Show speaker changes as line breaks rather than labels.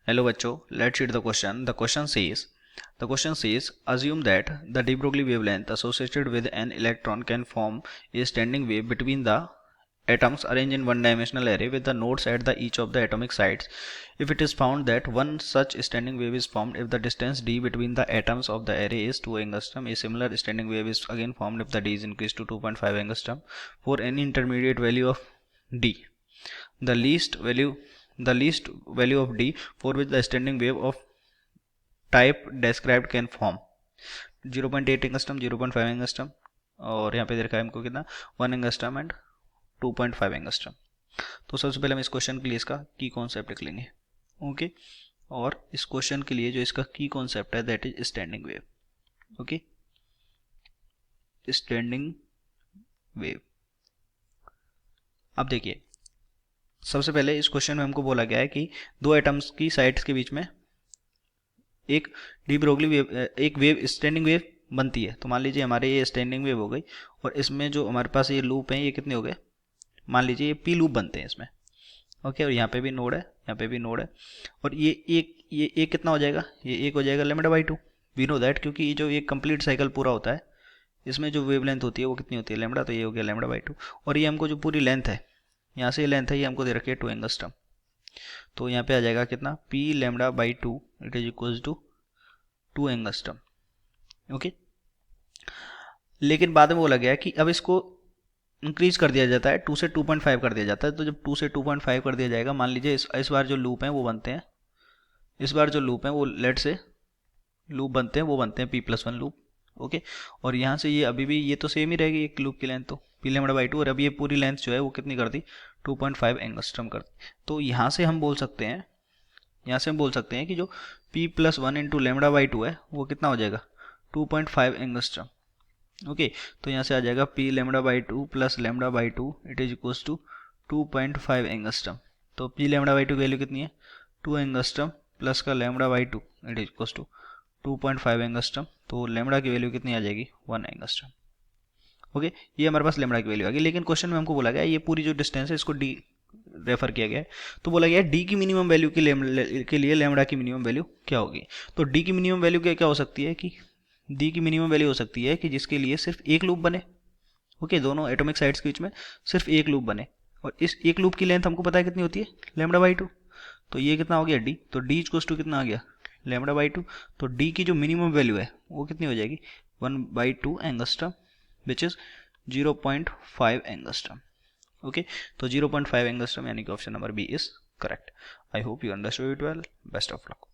Hello बच्चों, let's read the question. The question says assume that the de Broglie wavelength associated with an electron can form a standing wave between the atoms arranged in one-dimensional array with the nodes at each of the atomic sides. If it is found that one such standing wave is formed if the distance d between the atoms of the array is 2 angstrom, a similar standing wave is again formed if the d is increased to 2.5 angstrom for any intermediate value of d. The least value of d for which the standing wave of type described can form 0.8 angstrom, 0.5 angstrom और यहाँ पे दे रखा है हमको कितना 1 angstrom and 2.5 angstrom. तो सबसे पहले हम इस क्वेश्चन के लिए इसका की कॉन्सेप्ट लिख लेंगे। ओके, और इस क्वेश्चन के लिए जो इसका की कॉन्सेप्ट है that is standing wave. Okay, standing wave. अब देखिए, सबसे पहले इस क्वेश्चन में हमको बोला गया है कि दो एटम्स की साइड्स के बीच में एक डी ब्रोगली वेव, एक वेव स्टैंडिंग वेव बनती है। तो मान लीजिए हमारे ये स्टैंडिंग वेव हो गई और इसमें जो हमारे पास ये लूप है ये कितने हो गए, मान लीजिए ये पी लूप बनते हैं इसमें। ओके, और यहाँ पे भी नोड है, यहाँ पे भी नोड है और ये एक कितना हो जाएगा, ये एक हो जाएगा lambda by 2। We know that, क्योंकि ये जो एक कंप्लीट साइकिल पूरा होता है इसमें जो वेवलेंथ होती है वो कितनी होती है लैम्डा, तो ये हो गया लैम्डा बाई 2। और ये हमको जो पूरी लेंथ है, यहाँ से लेंथ है, ये हमको दे रखी है 2 एंगस्ट्रम। तो यहाँ पे आ जाएगा कितना, p lambda by 2 it is equal to 2 angstrom. Okay, लेकिन बाद में बोला गया कि अब इसको इंक्रीज कर दिया जाता है, 2 से 2.5 कर दिया जाता है। तो जब 2 से 2.5 कर दिया जाएगा, मान लीजिए इस बार जो लूप हैं वो बनते हैं, इस बार जो लूप हैं वो लेट से लूप बनते हैं, वो बनते हैं p+1 लूप। ओके, और यहाँ से ये अभी भी ये तो सेम ही रहेगी एक लूप की लेंथ, तो पी लैम्डा बाई 2, और अभी ये पूरी लेंथ जो है वो कितनी कर दी, 2.5 एंगस्ट्रम कर दी। तो यहाँ से हम बोल सकते हैं, कि जो p+1 इंटू लैम्डा बाई 2 है वो कितना हो जाएगा, 2.5 एंगस्ट्रम। ओके, तो यहाँ से आ जाएगा p lambda by 2 plus lambda by 2 it is equal to 2.5 angstrom. तो पी लैम्डा बाई 2 की वैल्यू कितनी है, 2 एंगस्ट्रम प्लस का lambda by 2 it is equal to 2.5 angstrom. तो लैम्डा की वैल्यू कितनी आ जाएगी, 1 एंगस्ट्रम। ओके, ये हमारे पास लैम्डा की वैल्यू आ गई। लेकिन क्वेश्चन में हमको बोला गया ये पूरी जो डिस्टेंस है इसको डी रेफर किया गया है, तो बोला गया डी की मिनिमम वैल्यू के लिए लैम्डा की मिनिमम वैल्यू क्या होगी। तो डी की मिनिमम वैल्यू क्या हो सकती है, कि डी की मिनिमम वैल्यू हो सकती है कि जिसके लिए सिर्फ एक लूप बने। ओके, दोनों एटॉमिक साइड्स के बीच में सिर्फ एक लूप बने, और इस एक लूप की लेंथ हमको पता है कितनी होती है, लैम्डा बाई 2। तो ये कितना हो गया डी, तो डी इक्वल्स टू कितना आ गया, लैम्डा बाई 2। तो डी की जो मिनिमम वैल्यू है वो कितनी हो जाएगी, 1/2 angstrom which is 0.5 angstrom. Okay, तो 0.5 एंगस्ट्रम यानी कि option number B is correct. I hope you understood it well. Best of luck.